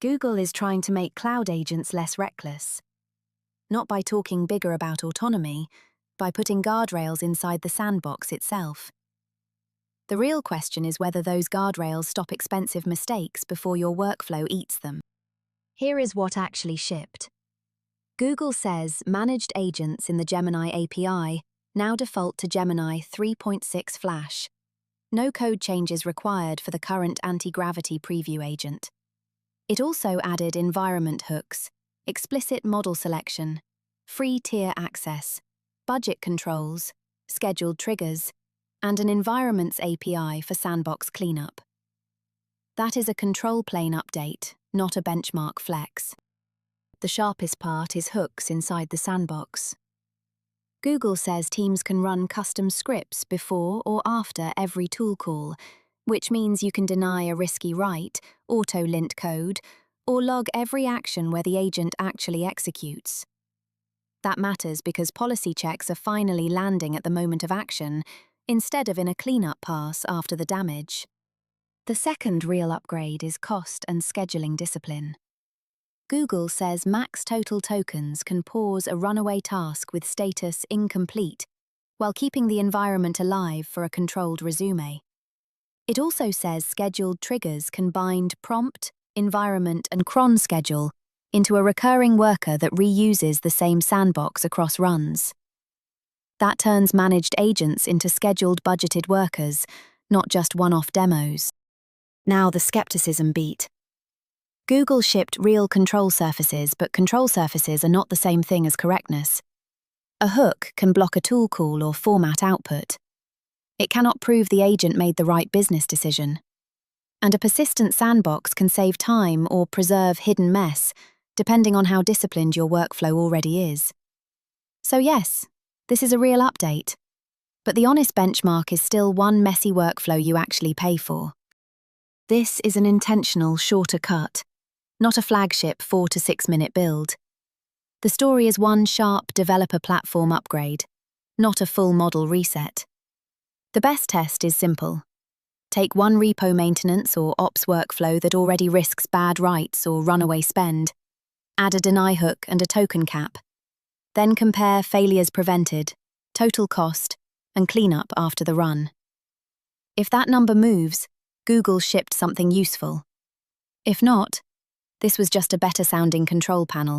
Google is trying to make cloud agents less reckless. Not by talking bigger about autonomy, by putting guardrails inside the sandbox itself. The real question is whether those guardrails stop expensive mistakes before your workflow eats them. Here is what actually shipped. Google says managed agents in the Gemini API now default to Gemini 3.6 Flash. No code changes required for the current antigravity preview agent. It also added environment hooks, explicit model selection, free tier access, budget controls, scheduled triggers, and an environments API for sandbox cleanup. That is a control plane update, not a benchmark flex. The sharpest part is hooks inside the sandbox. Google says teams can run custom scripts before or after every tool call, which means you can deny a risky write, auto-lint code, or log every action where the agent actually executes. That matters because policy checks are finally landing at the moment of action, instead of in a cleanup pass after the damage. The second real upgrade is cost and scheduling discipline. Google says max total tokens can pause a runaway task with status incomplete, while keeping the environment alive for a controlled resume. It also says scheduled triggers can bind prompt, environment, and cron schedule into a recurring worker that reuses the same sandbox across runs. That turns managed agents into scheduled budgeted workers, not just one-off demos. Now the skepticism beat. Google shipped real control surfaces, but control surfaces are not the same thing as correctness. A hook can block a tool call or format output. It cannot prove the agent made the right business decision. And a persistent sandbox can save time or preserve hidden mess, depending on how disciplined your workflow already is. So yes, this is a real update. But the honest benchmark is still one messy workflow you actually pay for. This is an intentional, shorter cut, not a flagship 4 to 6 minute build. The story is one sharp developer platform upgrade, not a full model reset. The best test is simple. Take one repo maintenance or ops workflow that already risks bad writes or runaway spend. Add a deny hook and a token cap. Then compare failures prevented, total cost, and cleanup after the run. If that number moves, Google shipped something useful. If not, this was just a better sounding control panel.